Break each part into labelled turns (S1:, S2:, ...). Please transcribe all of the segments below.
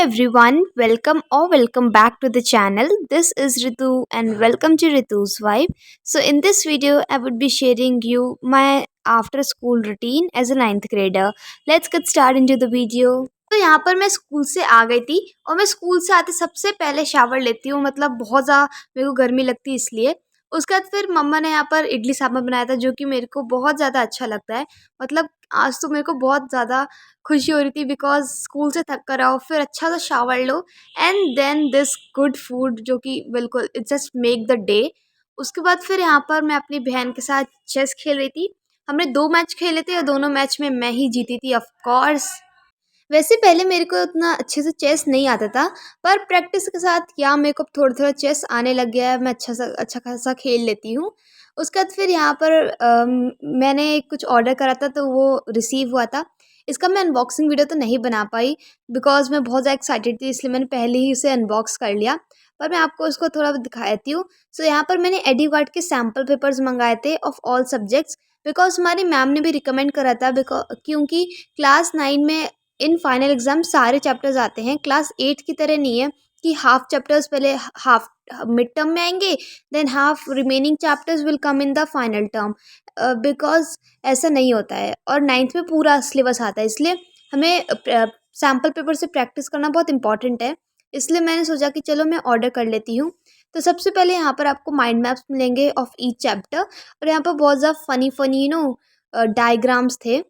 S1: everyone, welcome back to the channel. This is Ritu and welcome to Ritu's Vibe. So in this video I would be sharing you my after school routine as a ninth grader. Let's get started into the video. तो यहाँ पर मैं school से आ गई थी और मैं school से आते सबसे पहले शावर लेती हूँ, मतलब बहुत ज़्यादा मेरे को गर्मी लगती है इसलिए। उसके बाद फिर मम्मा ने यहाँ पर इडली सांभर बनाया था जो कि मेरे को बहुत ज़्यादा अच्छा लगता है। मतलब आज तो मेरे को बहुत ज़्यादा खुशी हो रही थी बिकॉज स्कूल से थक कर आओ, फिर अच्छा सा शावर लो and then this good food जो कि बिल्कुल it just make the day. उसके बाद फिर यहाँ पर मैं अपनी बहन के साथ चेस खेल रही थी। हमने 2 मैच खेले थे और दोनों मैच में मैं ही जीती थी ऑफ कोर्स। वैसे पहले मेरे को उतना अच्छे से चेस नहीं आता था, पर प्रैक्टिस के साथ या मेरे को थोड़ा थोड़ा चेस आने लग गया है, मैं अच्छा खासा खेल लेती हूँ। उसके बाद फिर यहाँ पर मैंने कुछ ऑर्डर करा था तो वो रिसीव हुआ था। इसका मैं अनबॉक्सिंग वीडियो तो नहीं बना पाई बिकॉज मैं बहुत ज़्यादा एक्साइटेड थी, इसलिए मैंने पहले ही उसे अनबॉक्स कर लिया। पर मैं आपको उसको थोड़ा दिखाती हूँ। सो यहाँ पर मैंने एडीवार्ड के सैम्पल पेपर्स मंगाए थे ऑफ ऑल सब्जेक्ट्स बिकॉज हमारी मैम ने भी रिकमेंड करा था क्योंकि क्लास 9 में इन फाइनल एग्जाम सारे चैप्टर्स आते हैं। क्लास 8 की तरह नहीं है कि हाफ चैप्टर्स पहले हाफ मिड टर्म में आएंगे, than half remaining chapters will come in the final term. Because ऐसा नहीं होता है और 9th में पूरा सिलेबस आता है, इसलिए हमें सैम्पल पेपर से प्रैक्टिस करना बहुत इंपॉर्टेंट है। इसलिए मैंने सोचा कि चलो मैं ऑर्डर कर लेती हूँ। तो सबसे पहले यहाँ पर आपको माइंड मैप्स मिलेंगे ऑफ ईच चैप्टर और यहाँ पर बहुत ज़्यादा फ़नी डायग्राम्स थे।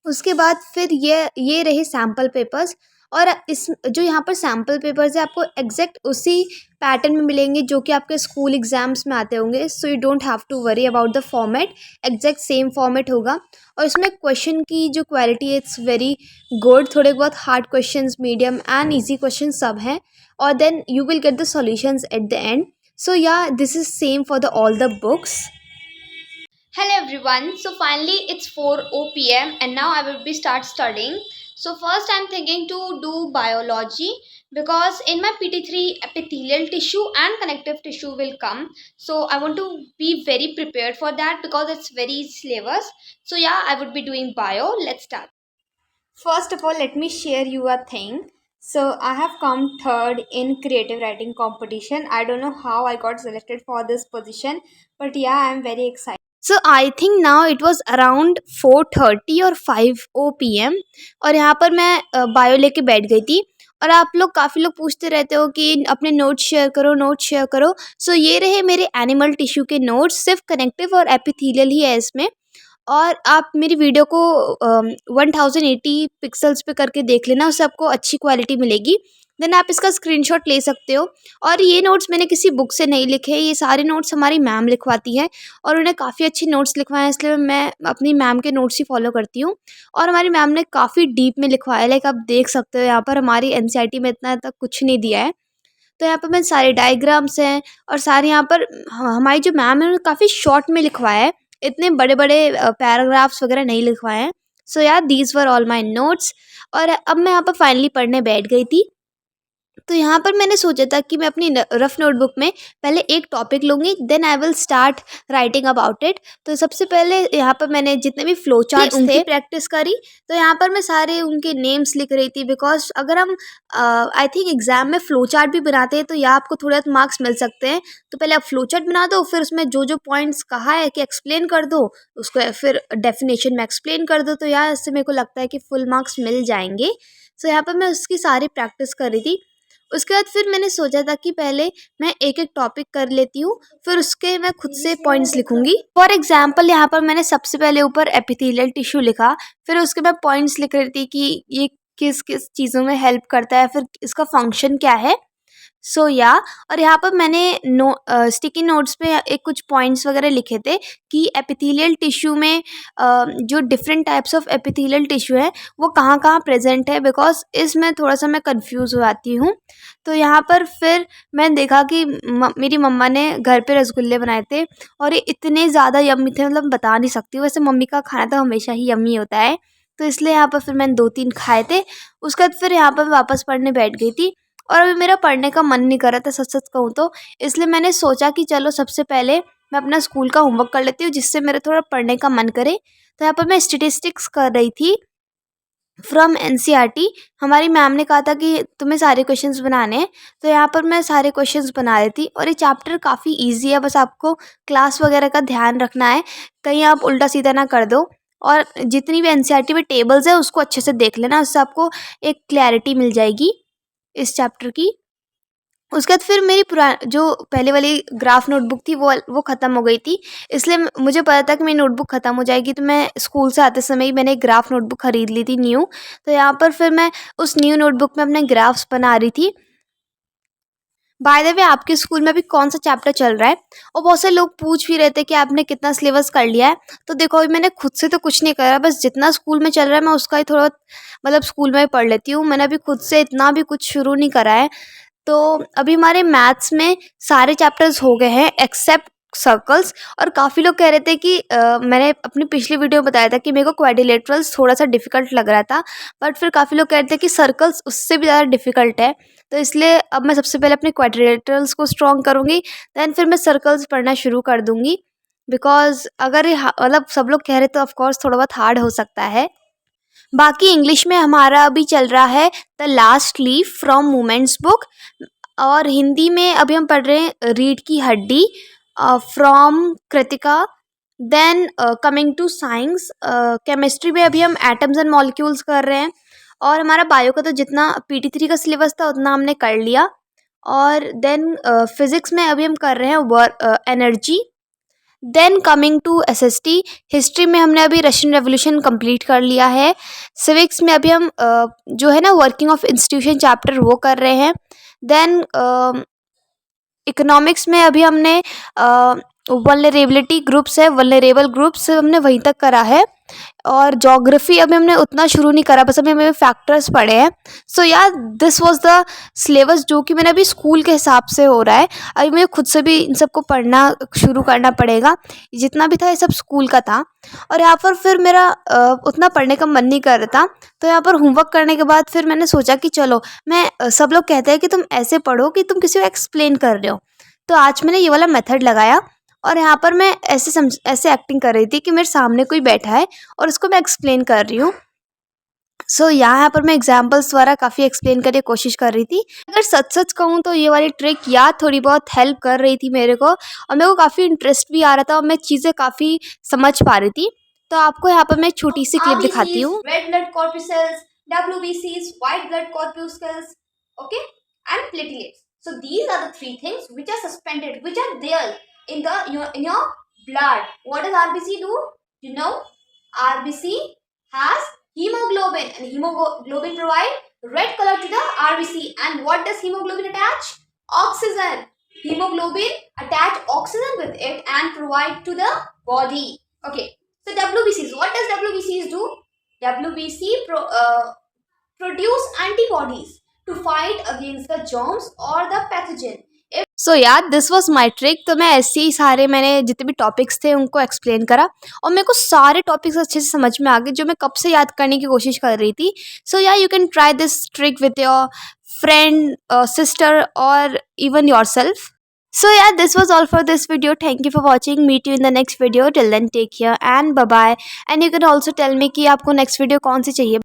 S1: उसके बाद फिर ये रहे सैम्पल पेपर्स और इस जो यहाँ पर सैम्पल पेपर्स है आपको एग्जैक्ट उसी पैटर्न में मिलेंगे जो कि आपके स्कूल एग्जाम्स में आते होंगे। So you don't have to worry about the format, exact same format होगा। और इसमें क्वेश्चन की जो क्वालिटी है इट्स वेरी गुड। थोड़े बहुत hard questions, medium and easy question सब हैं और then you will get the solutions at the end. So yeah this is same for the all the books. Hello everyone. So finally it's 4 p.m. and now I will be start studying. So first I'm thinking to do biology because in my PT3 epithelial tissue and connective tissue will come. So I want to be very prepared for that because it's very syllabus. So yeah, I would be doing bio. Let's start. First of all, let me share you a thing. So I have come third in creative writing competition. I don't know how I got selected for this position, but yeah, I am very excited. So I think now it was around 4:30 और 5 p.m. और यहाँ पर मैं bio लेके बैठ गई थी। और आप लोग काफ़ी लोग पूछते रहते हो कि अपने नोट्स शेयर करो, नोट्स शेयर करो। सो ये रहे मेरे एनिमल टिश्यू के नोट्स, सिर्फ कनेक्टिव और एपिथेलियल ही है इसमें। और आप मेरी वीडियो को 1080 पिक्सल्स पे करके देख लेना, उससे आपको अच्छी क्वालिटी मिलेगी। देन आप इसका स्क्रीनशॉट ले सकते हो। और ये नोट्स मैंने किसी बुक से नहीं लिखे, ये सारे नोट्स हमारी मैम लिखवाती है और उन्हें काफ़ी अच्छे नोट्स लिखवाए हैं, इसलिए मैं अपनी मैम के नोट्स ही फॉलो करती हूँ। और हमारी मैम ने काफ़ी डीप में लिखवाया है, लाइक आप देख सकते हो यहाँ पर हमारी एनसीईआरटी में इतना तक कुछ नहीं दिया है। तो यहाँ पर मैं सारे डायग्राम्स हैं और सारे यहाँ पर हमारी जो मैम है उन्होंने काफ़ी शॉर्ट में लिखवाया है, इतने बड़े बड़े पैराग्राफ्स वगैरह नहीं लिखवाए हैं। सो यार these were all my notes. और अब मैं यहाँ पर फाइनली पढ़ने बैठ गई थी। तो यहाँ पर मैंने सोचा था कि मैं अपनी रफ नोटबुक में पहले एक टॉपिक लूँगी, then I will start writing about it. तो सबसे पहले यहाँ पर मैंने जितने भी फ्लो चार्ट्स थे प्रैक्टिस करी। तो यहाँ पर मैं सारे उनके नेम्स लिख रही थी बिकॉज अगर हम आई थिंक एग्जाम में फ्लो चार्ट भी बनाते हैं तो यहाँ आपको थोड़ा मार्क्स मिल सकते हैं। तो पहले आप फ्लो चार्ट बना दो, फिर उसमें जो जो पॉइंट्स कहा है कि एक्सप्लेन कर दो उसको, फिर डेफिनेशन में एक्सप्लेन कर दो। तो यार इससे मेरे को लगता है कि फुल मार्क्स मिल जाएंगे। सो यहाँ पर मैं उसकी सारी प्रैक्टिस कर रही थी। उसके बाद फिर मैंने सोचा था कि पहले मैं एक एक टॉपिक कर लेती हूँ, फिर उसके मैं खुद से पॉइंट्स लिखूंगी। फॉर एग्जांपल यहाँ पर मैंने सबसे पहले ऊपर एपिथेलियल टिश्यू लिखा, फिर उसके मैं पॉइंट्स लिख रही थी कि ये किस किस चीज़ों में हेल्प करता है, फिर इसका फंक्शन क्या है। सो या और यहाँ पर मैंने स्टिकी नोट्स पे एक कुछ पॉइंट्स वगैरह लिखे थे कि एपिथेलियल टिश्यू में जो different types of epithelial tissue है वो कहाँ कहाँ प्रेजेंट है, बिकॉज इसमें थोड़ा सा मैं कंफ्यूज हो जाती हूँ। तो यहाँ पर फिर मैंने देखा कि मेरी मम्मा ने घर पे रसगुल्ले बनाए थे और ये इतने ज़्यादा यम्मी थे, मतलब बता नहीं सकती। वैसे मम्मी का खाना तो हमेशा ही यम्मी होता है, तो इसलिए यहाँ पर फिर मैंने 2-3 खाए थे। उसके बाद फिर यहाँ पर वापस पढ़ने बैठ गई थी और अभी मेरा पढ़ने का मन नहीं कर रहा था सच सच कहूँ तो, इसलिए मैंने सोचा कि चलो सबसे पहले मैं अपना स्कूल का होमवर्क कर लेती हूँ जिससे मेरा थोड़ा पढ़ने का मन करे। तो यहाँ पर मैं स्टेटिस्टिक्स कर रही थी फ्रॉम एनसीईआरटी। हमारी मैम ने कहा था कि तुम्हें सारे क्वेश्चंस बनाने हैं, तो यहाँ पर मैं सारे क्वेश्चंस बना रही थी। और ये चैप्टर काफ़ी इजी है, बस आपको क्लास वगैरह का ध्यान रखना है, कहीं आप उल्टा सीधा ना कर दो। और जितनी भी एनसीईआरटी में टेबल्स है उसको अच्छे से देख लेना, उससे आपको एक क्लैरिटी मिल जाएगी इस चैप्टर की। उसके बाद फिर मेरी जो पहले वाली ग्राफ नोटबुक थी वो ख़त्म हो गई थी, इसलिए मुझे पता था कि मेरी नोटबुक ख़त्म हो जाएगी, तो मैं स्कूल से आते समय ही मैंने एक ग्राफ नोटबुक ख़रीद ली थी न्यू। तो यहाँ पर फिर मैं उस न्यू नोटबुक में अपने ग्राफ्स बना रही थी। बाय द वे, आपके स्कूल में अभी कौन सा चैप्टर चल रहा है? और बहुत से लोग पूछ भी रहे थे कि आपने कितना सिलेबस कर लिया है। तो देखो, अभी मैंने खुद से तो कुछ नहीं करा, बस जितना स्कूल में चल रहा है मैं उसका ही थोड़ा मतलब स्कूल में ही पढ़ लेती हूँ। मैंने अभी खुद से इतना भी कुछ शुरू नहीं करा है। तो अभी हमारे मैथ्स में सारे चैप्टर्स हो गए हैं एक्सेप्ट सर्कल्स। और काफ़ी लोग कह रहे थे कि मैंने अपनी पिछली वीडियो में बताया था कि मेरे को क्वाड्रिलेटरल्स थोड़ा सा डिफ़िकल्ट लग रहा था, बट फिर काफ़ी लोग कह रहे थे कि सर्कल्स उससे भी ज़्यादा डिफ़िकल्ट है। तो इसलिए अब मैं सबसे पहले अपने क्वाड्रिलेटरल्स को स्ट्रॉन्ग करूँगी, देन फिर मैं सर्कल्स पढ़ना शुरू कर दूँगी। बिकॉज़ अगर ये मतलब सब लोग कह रहे तो ऑफ कोर्स थोड़ा बहुत हार्ड हो सकता है। बाकी इंग्लिश में हमारा अभी चल रहा है the last leaf from moments book. और हिंदी में अभी हम पढ़ रहे हैं रीढ़ की हड्डी from Kritika. Then coming to science, chemistry में अभी हम एटम्स एंड मॉलिक्यूल्स कर रहे हैं। और हमारा बायो का तो जितना PT3 का सिलेबस था उतना हमने कर लिया। और देन फिज़िक्स में अभी हम कर रहे हैं energy. Then coming to SST, history में हमने अभी रशियन रेवोल्यूशन कंप्लीट कर लिया है। सिविक्स में अभी हम जो है ना वर्किंग ऑफ इंस्टीट्यूशन चैप्टर वो कर रहे हैं। देन इकोनॉमिक्स में अभी हमने वल्नरेबिलिटी ग्रुप्स है, वल्नरेबल ग्रुप्स हमने वहीं तक करा है। और ज्योग्राफी अभी हमने उतना शुरू नहीं करा, बस अभी हमें फैक्टर्स पढ़े हैं। सो यार, दिस वाज द सिलेबस जो कि मैंने अभी स्कूल के हिसाब से हो रहा है। अभी मुझे खुद से भी इन सबको पढ़ना शुरू करना पड़ेगा, जितना भी था ये सब स्कूल का था। और यहाँ पर फिर मेरा उतना पढ़ने का मन नहीं कर रहा था, तो यहाँ पर होमवर्क करने के बाद फिर मैंने सोचा कि चलो सब लोग कहते हैं कि तुम ऐसे पढ़ो कि तुम किसी को एक्सप्लेन कर रहे हो, तो आज मैंने ये वाला मेथड लगाया। और यहाँ पर मैं ऐसे एक्टिंग कर रही थी कि मेरे सामने कोई बैठा है और उसको मैं एक्सप्लेन कर रही हूँ। सो यहाँ पर मैं एग्जाम्पल्स द्वारा काफ़ी एक्सप्लेन करने की कोशिश कर रही थी। अगर सच सच कहूँ तो ये वाली ट्रिक याद थोड़ी बहुत हेल्प कर रही थी मेरे को, और मेरे को काफ़ी इंटरेस्ट भी आ रहा था और मैं चीज़ें काफ़ी समझ पा रही थी। तो आपको यहाँ पर मैं एक छोटी सी क्लिप दिखाती हूँ।
S2: Red blood corpuscles, WBCs, white blood corpuscles, okay, and platelets. So these are the three things which are suspended, which are there in your blood. What does RBC do? You know, RBC has hemoglobin, and hemoglobin provide red color to the RBC. And what does hemoglobin attach? Oxygen. Hemoglobin attach oxygen with it and provide to the body. Okay. So WBCs, what does WBCs do? WBC produce antibodies to fight against the germs or the pathogen.
S1: सो यार, this was my trick. तो मैं ऐसे ही सारे मैंने जितने भी topics थे उनको एक्सप्लेन करा, और मेरे को सारे टॉपिक्स अच्छे से समझ में आ गए जो मैं कब से याद करने की कोशिश कर रही थी। सो यार, you can try this trick with your friend, sister, और even yourself. So yeah, this was all for this video. Thank you for watching. Meet you in the next video. Till then, take care and bye bye. And you can also tell me कि आपको next video कौन सी चाहिए।